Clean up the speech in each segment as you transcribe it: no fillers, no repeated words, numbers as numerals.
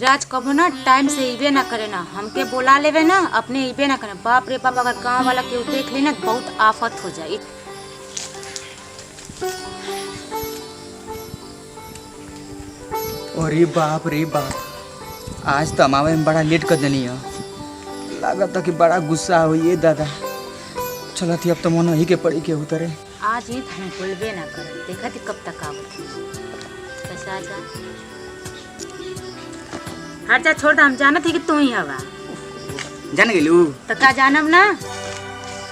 राज कबो ना टाइम से इबे ना करे ना, हमके बोला लेवे ना, अपने इबे ना करे। बाप रे बाप, अगर गांव वाला केहू देख ली ना बहुत आफत हो जाई। अरे बाप रे बाप, आज तो हमारे में बड़ा लेट कर देनी है। लागत था कि बड़ा गुस्सा हुई है दादा। चला थी अब तो मन ही के पड़ी के उतरे। आज ही हम बोलबे ना करे, देखा थी कब तक आवत। कैसा आजा हट जा, छोड़। हम जानत थी कि तू ही हवा। जान गेलू तो का जानब ना,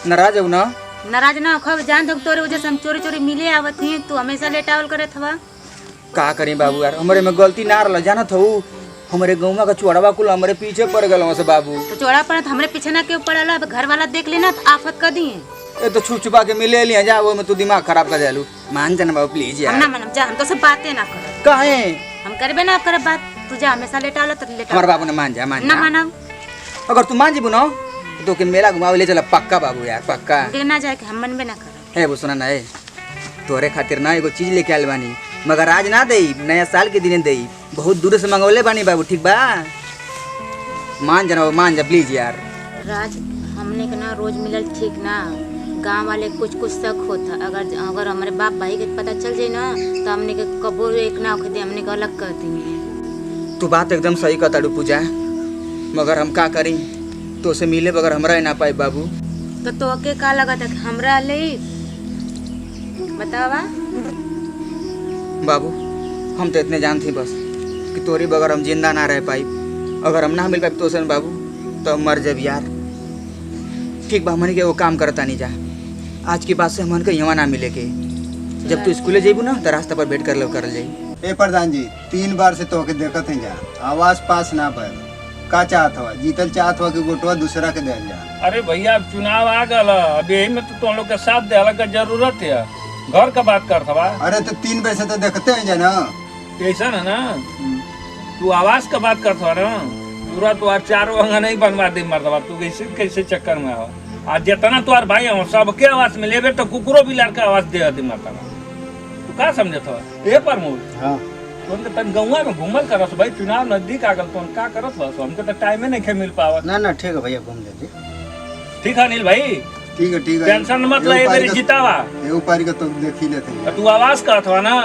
नाराज हो ना? नाराज ना खब जान तक तोरे वजह से हम चोरी चोरी मिले आवत ही। तू हमेशा लेट आवल करे थवा। का करें बाबू यार, हमारे में गलती ना रहा। जानत हो हमारे गाँव का चुड़वा कुल हमारे पीछे पड़ गए से बाबू। तो चोरा पड़ा हमरे पीछे ना क्यों पड़ल? अब घर वाला देख लेना तो आफत कर दिए। ये तो छुप छुपा के मिले लिया जा, वो में तू दिमाग खराब कर जालू। मान जाना बाबू प्लीज यार। हम ना मानम जा, हम तो सब बातें ना कर। काहे हम करबे ना करे बात। तू जा, हमेशा लेट आवल तो लेट। हमारे बाबू ने मान जा, मान ना जा। मानब। अगर तू मान जीबू ना तो के मेला घुमावे ले चला पक्का बाबू यार, पक्का। ना जाए कि हम मनबे ना कर। है वो सुना ना है, तोरे खातिर ना एगो चीज लेके आयल बानी, मगर आज ना दई, नया साल के दिन दई। बहुत दूर से मंगवले बानी बाबू, ठीक बा? मान जाना, मान जा प्लीज यार। राज, हमने के ना रोज मिलल ठीक ना। गांव वाले कुछ कुछ शक होता। अगर हमारे बाप भाई के पता चल जाए ना तो हमने के कबो एक ना होते, हमने के अलग कर देंगे। तू बात एकदम सही कहता पूजा, मगर हम का करी? तो से मिले बगैर हमरा ना पाई बाबू। तो तोके का लगा था हमरा ले बतावा? बाबू हम तो इतने जानती बस कि तोरी बगैर हम जिंदा ना रह पाई। अगर हम ना मिल पाए तो सन बाबू तो मर जब यार। ठीक बा, हमन के वो काम करता नहीं जा। आज के बाद से हमन के यहाँ ना मिले के। जब तू स्कूले जेबू ना तो रास्ता पर भेंट कर लो कर जाई। ए प्रधान जी, 3 बार से तोके देखत हैं जा, आवाज पास ना पर। का चाहत हवा? जीतल चाहत हवा कि गोटवा दूसरा के देल जा? अरे भैया अब चुनाव आ गल, अब यही में तो तुम लोग के साथ देला का जरूरत है। घर का बात करत हवा। अरे तो 3 बार से तो देखते हैं जा ना। कैसा है ना, तू आवाज का बात करत हवा ना, पूरा तो 4 अंगा नहीं बनवा दे मर्दवा। तू कैसे कैसे चक्कर में हो? आज जितना तुम्हार भाई हो सबके आवाज में लेबे तो कुकुरो भी लड़का आवाज दे दे मर्दवा। तू का समझत हो? ए प्रमोद, हां तुम के तन गौवा में घूमल करस भाई, चुनाव नजदीक आ गल, तुम का करत बस? हमके तो टाइम ही नहीं मिल पावत। ना ना ठीक है भैया, घूम ले। ठीक है अनिल भाई, ठीक है टेंशन मत ले, मेरी जितावा। ये ऊपर का तो देख ही लेते हैं। तू आवाज करत हो ना,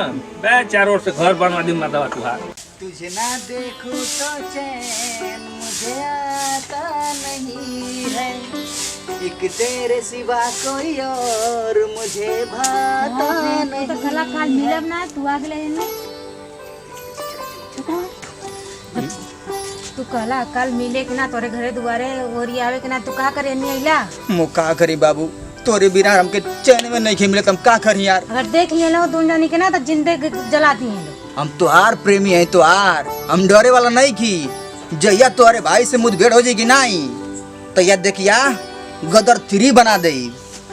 बे चारों ओर से घर बनवा दी मर्दवा तुहार। तुझे ना देखूं तो चैन मुझे आता नहीं है, एक तेरे सिवा कोई और मुझे भाता नहीं। तो कला काल मिलब ना, तू आगले ने तू कला काल मिले के ना, तोरे घरे दुआरे ओरी आवे के ना, तू का करे नहीं आइला? मो का करी बाबू, तोरे बिना हमके चैन में नहीं मिले, तुम का करी यार? अगर देख ले लो दोनों जानी के ना तो जिंदे जला दी हैं लोग। हम तुहार प्रेमी है तुहार, हम डरे वाला नहीं की। जैया तुम्हारे भाई से मुठभेड़ हो जाएगी नहीं तो याद देखिया गदर 3 बना दे।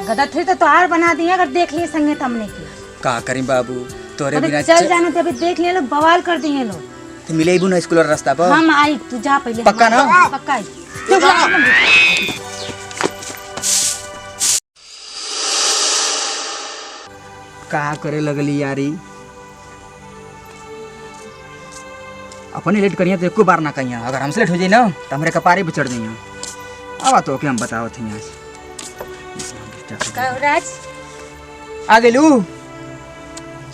गदर 3 तो तोहार बना दिए। अगर देख लिए संगे तो हमने की का करी बाबू, तोरे बिना चल जाने तो अभी देख ले लो, बवाल कर दिए लोग। तो मिले ना स्कूल रास्ता पर। हम आई, तू जा पहले। पक्का ना? पक्का आई। का करे लगली यारी? अपने लेट करिए तो एको बार ना कहिए। अगर हमसे लेट हो जाए ना तो हमारे कपारे पे चढ़ जाइए। अब तो हम बताओ थे यहाँ से राज आ गेलू।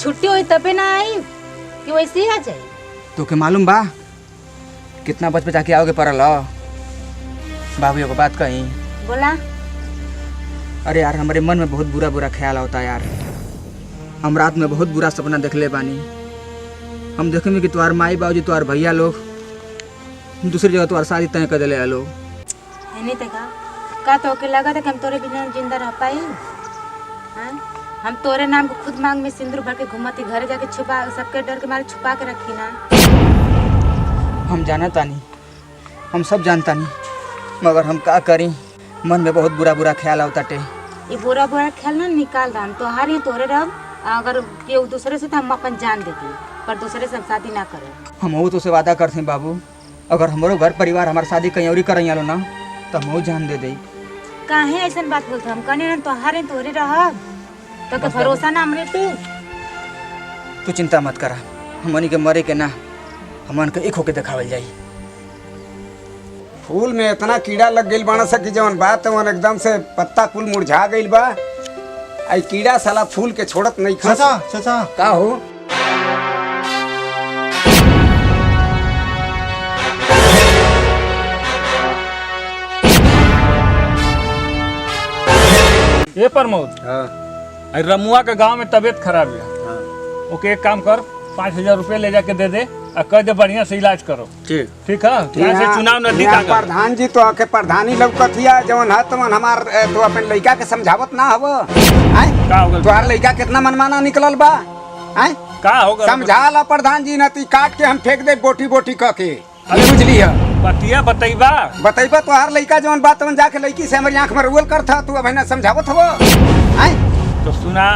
छुट्टी हुई तबे ना आई कि वैसे ही आ जाए? तो के मालूम बा कितना बच बचा के आओगे पड़ल? बाबू को बात कही। बोला। अरे यार हमारे मन में बहुत बुरा बुरा ख्याल होता है यार। हम रात में बहुत बुरा सपना देख ले बानी। हम देखेंगे कि तुम्हारे माई बाबूजी, तुम्हारे भैया लोग दूसरी जगह तुम्हारी शादी तय कर दिले लोग। नहीं देखा का तो के लगा था कि हम तोरे बिना जिंदा रह पाए? हम तोरे नाम को खुद मांग में सिंदूर भर के घुमती, घरे जाके छुपा, सबके डर के मारे छुपा के रखी ना। हम जानता नहीं, हम सब जानता नहीं, मगर हम का करी? मन में बहुत बुरा बुरा ख्याल आता टे। ये बुरा बुरा ख्याल ना निकाल दा। हम तोहार ही तोरे रह। अगर केहू दूसरे से तो हम अपन जान देती, पर दूसरे से हम शादी ना करे। हम तो से वादा करते हैं बाबू, अगर हमारो घर परिवार हमारी शादी कहीं और कर ना तो हम जान दे दे। काहे ऐसा बात बोलते? हम कहने ना तोहार ही तोरे रह, तो के भरोसा ना हमरे पे। तू चिंता मत करा, हमनी के मरे के ना, हमन के एक होके देखावल जाई। फूल में इतना कीड़ा लग गइल बाना सा कि जवन बात तवन एकदम से पत्ता कुल मुरझा गइल बा। आई कीड़ा साला फूल के छोड़त नहीं खस। चाचा चाचा का हो? ये प्रमोद हाँ अरे रमुआ के गांव में तबीयत खराब है। ओके एक काम कर 5,000 रुपये ले जाके दे दे और कह दे बढ़िया से इलाज करो। ठीक ठीक है यहाँ से चुनाव नजदीक आ यहाँ गया। प्रधान जी तो आके प्रधानी लौकतिया जवन है तवन हमार तो अपन लइका के समझावत ना हव। आय का हो गल तोहार लइका कितना मनमाना निकलल बा। आय का हो गल समझा ला प्रधान जी, न ती काट के हम फेंक दे बोटी बोटी कह के। ये बुझली है? बतिया बतैबा बतैबा तोहार लइका जवन बात तवन जाके लइकी से हमारी आंख में रुअल करता तू अब ना समझावत हव। आय तो सुना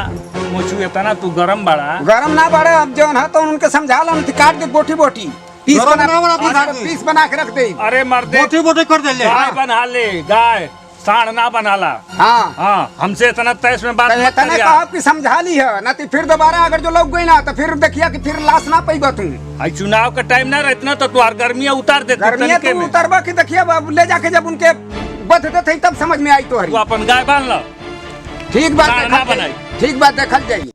मुझू इतना तू गरम बड़ा गरम ना बढ़े, अब जवन है तो उनके समझा ला, न काट दे बोटी बोटी पीस गरम बना ना बना, पीस काट दे। पीस बना के रख दे। अरे मर्दे बोटी बोटी कर दे ले। गाय बना ले, गाय साढ़ ना बनाला। हाँ हाँ हमसे इतना तेज में बात मत तने करिया। कहा कि समझा ली है ना, फिर दोबारा अगर जो लोग गई ना तो फिर देखिया कि फिर लाश ना पैबा तू। आई चुनाव का टाइम ना रहता तो तुहार गर्मियाँ उतार देते गर्मिया तनिके तू में। उतरबा कि देखिया बाबू ले जाके जब उनके बध देते तब समझ में आई तो तू अपन गाय बांध लो। ठीक बात ना देखल बनाई। जाई। ठीक बात देखल जाई।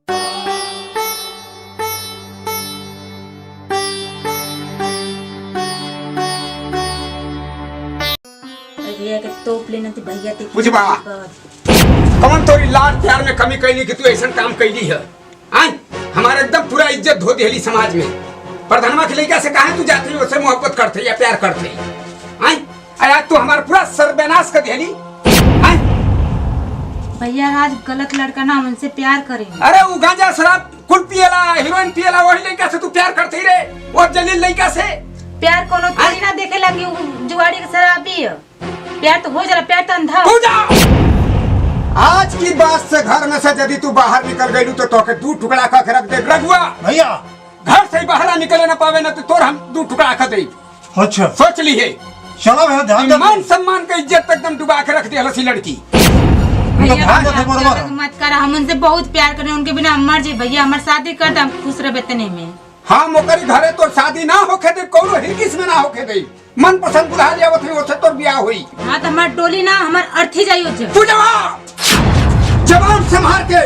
भैया के तोप लेना थी भैया ते बुझबा। कौन तोरी लाड प्यार में कमी कैली कि तू ऐसा काम कैली है? आय हमारे एकदम पूरा इज्जत धो दिहली समाज में। प्रधानमा के लड़का से कहा तू जाती उससे मोहब्बत करते या प्यार करते? आय आज तू हमारा पूरा सर्वनाश कर दिहली। आय भैया आज गलत लड़का ना हमसे प्यार करे। अरे वो गांजा शराब कुल पियला हीरोइन पियला वही लड़का से तू प्यार करती रे? वो जलील लड़का से प्यार कोनो थोड़ी ना देखे लगी जुआड़ी के शराबी है। प्यार तो हो जाला, प्यार तो अंधा हो। तू जा। आज की बात से घर में से यदि तू बाहर निकल गई तो तोके दू टुकड़ा का रख दे। रघुआ भैया घर से बाहर निकले ना पावे ना तो तोर हम दू टुकड़ा कर दे। अच्छा सोच ली है। चलो भैया ध्यान दे। मान सम्मान का इज्जत एकदम डुबा के रख दे हलसी लड़की। भैया ध्यान देते बरोबर गलत मत करा, हम उनसे बहुत प्यार करें, उनके बिना हम मर जाए। भैया हमारी शादी कर दे, हम खुश रहे तने में। हाँ मोकरी घरे तो शादी ना होके दे, कोनो हिरकिस में ना होके दे। मन पसंद बुला लिया वो उससे तो ब्याह हुई। हाँ तो हमार डोली ना हमार अर्थी जाई हो। तू जवान संभाल के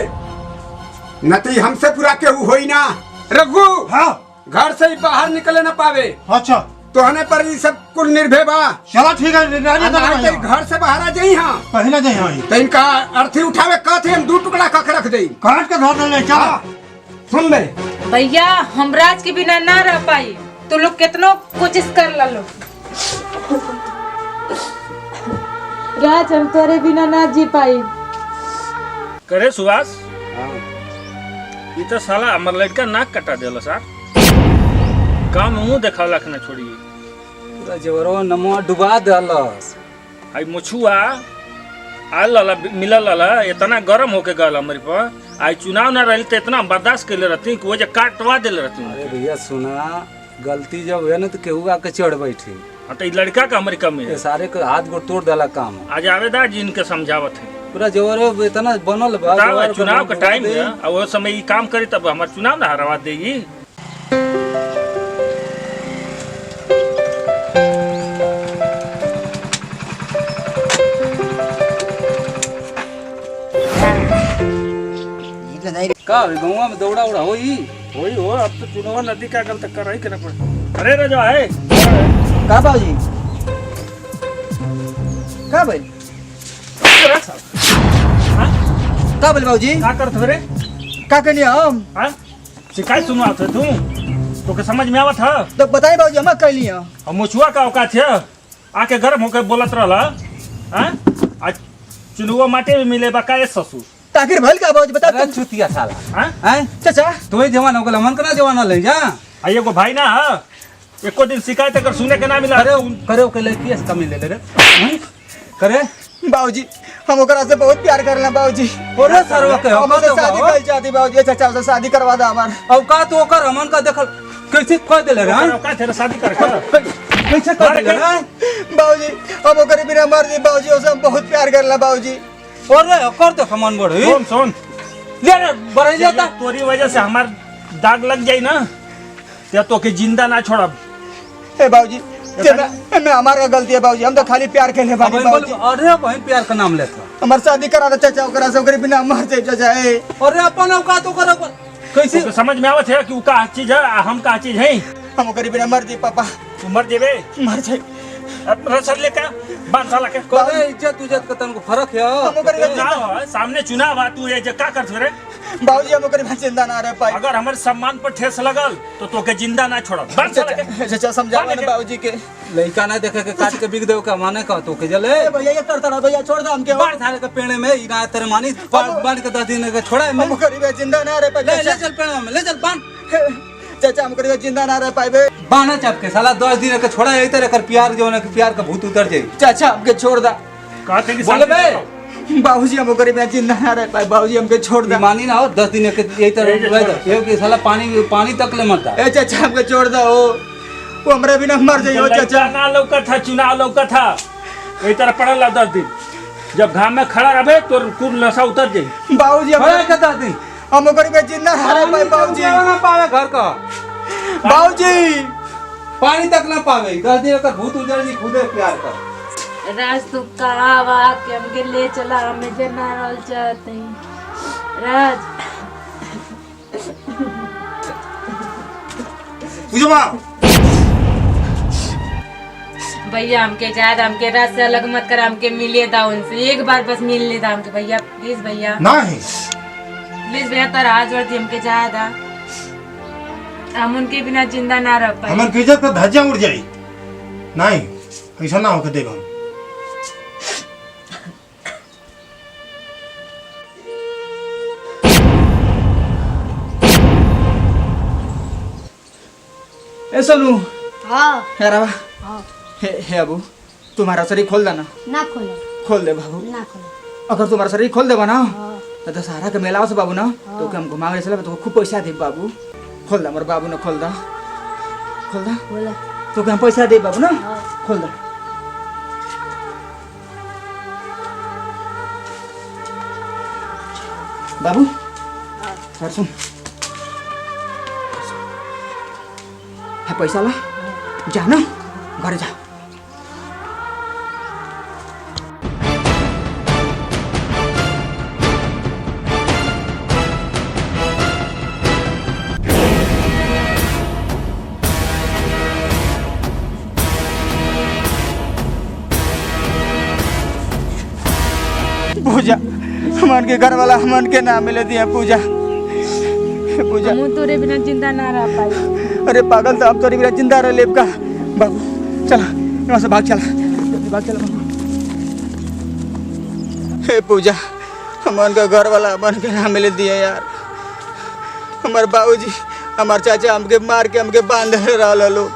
नती हमसे पूरा केहू होई ना। रघु हाँ घर से ही बाहर निकले ना पावे अच्छा तो हने पर ये सब कुल निर्भय बा। चलो ठीक है निगरानी अगर करो आते भैया। घर से बाहर आ जाई। हाँ पहले दे यहाँ तो इनका अर्थी उठावे कहते हम दू टुकड़ा का रख दे। काट के धर ले हाँ, सुन ले भैया हम राज के बिना ना रह पाई, तो लोग कितनो कोशिश कर ला लो। राज हम तोरे बिना ना जी पाई। करे सुभाष ये तो साला हमर लड़का नाक कटा देला सर। काम मुंह देखावला के ना छोड़ी। पूरा जवरो नमो डुबा दलस। आई मुछुआ आल लाला मिलल लाला इतना गरम होके गल हमारे पर। आई चुनाव ना रहल तो इतना बर्दाश्त कर ले रहती कि वो जे काटवा दे रहती। अरे भैया सुना, गलती जब है ना तो केहू आके चढ़ बैठी। हाँ तो लड़का का अमेरिका में ये है। सारे के हाथ गोड़ तोड़ देला काम। आज आवेदा जी इनके समझावत है। पूरा जवरो इतना बनल बा। बताओ जवार चुनाव का बनल टाइम दे। है और वो समय ये काम करी तब हमारा चुनाव ना हरवा देगी। का गाँव में दौड़ा उड़ा होई। वही हो, अब तो चुनाव नदी का गल तक कर रही करना पड़े। अरे राजा है का बाबूजी का भाई का बोल बाबूजी क्या करत रे? का कहनी हम हाँ शिकायत सुनवा थे तू तो के समझ में आवत है? तो बताई बाबूजी हम कहली है। और मुछुआ का औकात है आके गर्म होकर बोलत रहला। हाँ आज चुनुआ माटे में मिले बा का ससुर। ताकिर भल का बाबूजी बता अरे चुतिया साला। हाँ हैं चाचा तो ही जवान हो गला मन कना जवान ले जा। आ एगो भाई ना है एको दिन शिकायत अगर सुने के ना मिला करे करे के लड़की से कमी ले ले रे। हैं? करे बाबूजी हम ओकरा से बहुत प्यार करला बाबूजी। ओरे सरवा के हम औकात उससे शादी होगा। कर चाहती बाबूजी। चाचा से शादी करवा दे हमार। औकात ओकर हमन का देखल कैसे कह देले रे। हैं? औकात है शादी कर कर। कैसे कह देले रे। बाबूजी हम ओकरे बिना मर जी बाबूजी। उससे हम बहुत प्यार करला बाबूजी। ओरे ओकर तो हमन बढ़ी। सुन सुन ले रे बढ़ई जाता। तोरी वजह से हमार दाग लग जाई ना तो के जिंदा ना छोड़ब। हे बाबूजी मैं हमारा गलती है बाबूजी, हम तो खाली प्यार के लिए बानी बाबूजी। अरे बहन प्यार का नाम लेता हमार शादी करा दे चाचा, ओकरा से ओकरे बिना मर जाए चाचा। अरे अपन औकात तो कर कैसे तो समझ में आवत है कि उ का चीज है आ हम का चीज है। हम ओकरे बिना मर जाए पापा, तू मर जेबे मर जाए। रसद लेकर बांध साला के करे इज्जत का तनको फर्क है। हम ओकरे बिना चुनाव है, सामने चुनाव है, तू ये जे का कर रे। बाबूजी हम ओकरे बिना जिंदा ना रह पाए। अगर हमारे सम्मान पर ठेस लगल तो तोके जिंदा ना छोड़ब। बांध साला के चाचा समझावा ना बाबूजी के। लड़का ना देखे के काट के बिक देव का माने का तो के जले भैया ये करता ना भैया, छोड़ दो हमके। बाढ़ थारे के पेड़ में इना तेरे मानी बांध के 10 दिन के छोड़ा हम ओकरे बिना जिंदा ना रह पाए। ले चल पेड़ में ले चल बांध चाचा हम ओकरे बिना जिंदा ना रह पाए। बाना चपके साला 10 दिन के छोड़ा यही तरह कर प्यार जो ना प्यार का भूत उतर जाई। चाचा हमके छोड़ दा। कहते कि बोले बे बाबूजी हम ओकरे बिना जिंदा ना रह पाए। बाबूजी हमके छोड़ दा। मानी ना हो 10 दिन के यही तरह ये कि साला पानी तक ले मरता। ए चाचा हमके छोड़ दो, वो हमरे बिना मर जाइयो चाचा। ना लौका था, चुनाव लौका था, यही तरह पड़ल 10 दिन। जब घाम में खड़ा रहे तो कुल नशा उतर जाई। बाबूजी होए के 10 दिन हम ओकरे बिना जिंदा ना रह पाए। बाबूजी ना पावे घर का बाबूजी पानी तक ना पावे 10 दिन का भूत उतर जी खुदे प्यार का। राज तू कहाँ वा के हमके ले चला, हमें जना रहल चाहते हैं राज। भैया हमके जायद, हमके राज से अलग मत कर, हमके मिले था उनसे एक बार बस मिल लेता हमके भैया, प्लीज भैया नहीं प्लीज भैया, तो राज वर्दी हमके जायद, हम उनके बिना जिंदा ना रह पाए। हमारे इज्जत का धज्जा उड़ जाई। नहीं ऐसा ना होके देगा। ए सोनू। हाँ हे रावा। हाँ हे अबू तुम्हारा शरीर खोल देना। ना खोलो खोल दे बाबू। ना खोलो। अगर तुम्हारा शरीर खोल देगा ना हाँ तो दशहरा के मेला से बाबू ना तो हम घुमावे चले तो खूब पैसा दे बाबू। खोल दे, हमारे बाबू ने खोल दा। खोल दा बोलो। तो हम पैसा दे बाबू ना। हाँ खोल दा। बाबू सर सुन, है पैसा ला, जा ना घर जा। पूजा हमन के घर वाला हमन के ना मिले दिया। पूजा पूजा हम तोरे बिना जिंदा ना रह पाए। अरे पागल, तो हम तोरी बिना जिंदा रह लेब का। बाबू चला यहाँ से भाग, चला भाग चला बाबू। हे पूजा हमन का घर वाला हमन के ना मिले दिया यार। हमारे बाबूजी हमारे चाचा हमके मार के हमके बांध रहा लोग।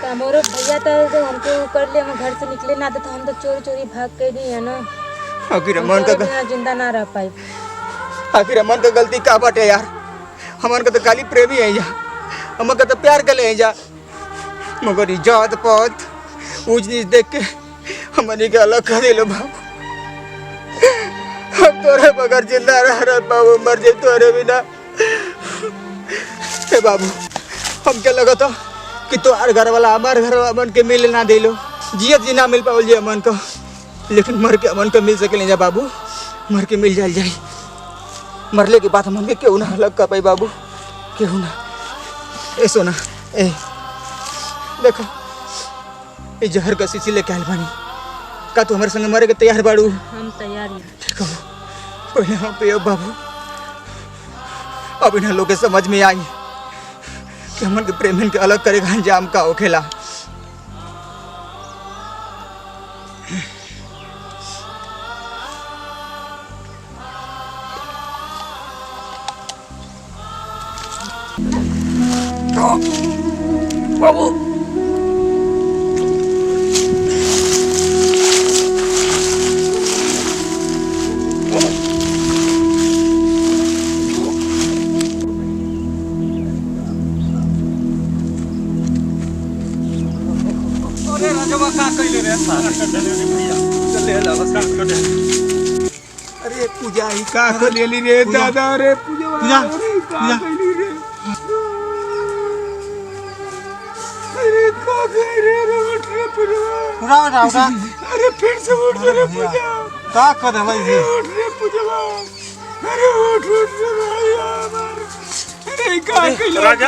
हमारे भैया तो हमको कर ले, हम घर से निकले ना तो हम तो चोरी चोरी भाग के दी है ना। आखिर हम हमन तोरे का बिना जिंदा ना रह पाए। आखिर हमन का गलती का बाटे यार। हमन का तो खाली प्रेमी है जा, हमन का तो प्यार कर ले जा, मगर इज्जत पद ऊंच नीच देख के हमन के अलग कर दिलो बाबू। हम तोरे बगैर जिंदा रह बाबू, मर जाए तोरे बिना। हे बाबू हमके लगा था कि तोहार घर वाला हमार घर वाला हमन के मिल ना दिलो, जियत जी ना मिल पावल जी हमन को, लेकिन मर के हमन के मिल सके जा बाबू। मर के मिल जाए, मरले के बाद हमन के क्यों ना अलग कर पाई बाबू, क्यों ना। ए सोना ए देखो ये जहर का शीशी लेके आइल बानी, का तू हमारे संग मरे के तैयार बाड़ू? हम तैयार हैं। ठीक हो पहले हम पियो बाबू। अब इन्हें लोग के समझ में आई कि हमन के प्रेमन के अलग करेगा अंजाम का होखेला। बाबू अरे राजवा का कइले रे चले ला बस का कर दे। अरे पूजा ही का कर लेली रे दादा रे। पूजा पूजा अरे का करे रे उठ रे उठा उठा उठा अरे फिर से उठ रे पूजा का कर हलाई जी उठ रे पूजा अरे उठ रे भाई अरे का कइले राजा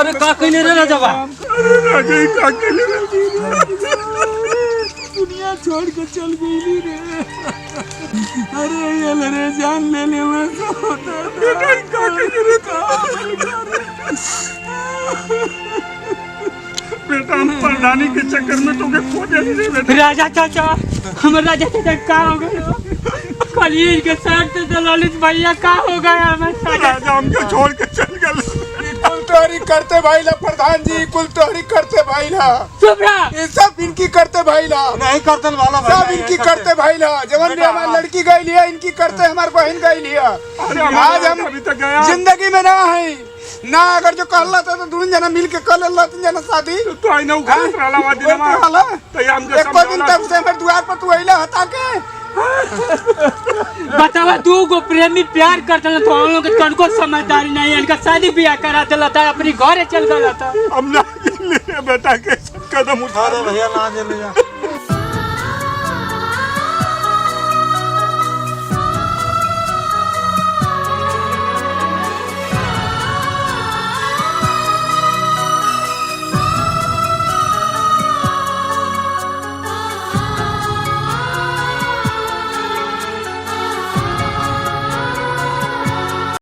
अरे का कइले रे राजावा अरे राजा का कइले रे दुनिया छोड़ के चल गई रे अरे ये रे जान लेने में बेटा का कइले रे बेटा हम प्रधानी के चक्कर में तो के खो जानी रे बेटा राजा चाचा हमर राजा चाचा का हो गया कलीज के साथ तो ललित भैया का हो गया हमें राजा हमको छोड़ के चल गए कुल तोहरी करते भाई ला प्रधान जी कुल तोहरी करते भाई ला चुप रहा ये सब इनकी करते भाई ला नहीं करतल वाला भाई सब इनकी करते भाई ला जवन भी हमारी लड़की गई लिया इनकी करते हमारी बहन गई लिया आज हम जिंदगी में ना है ना अगर जो कहला था तो दून जना मिल के कर लेला तीन जना शादी तो आई ना उखाड़ रहला वा दिन में वाला तो हम जो एक दिन तब से मेरे द्वार पर तू आइला हटा के बतावा तू को प्रेमी प्यार करता तो हम लोग के तनको समझदारी नहीं है इनका शादी ब्याह करा देला था अपनी घरे चल गया था हम ना ले बेटा के कदम उठा अरे भैया ना दे ले जा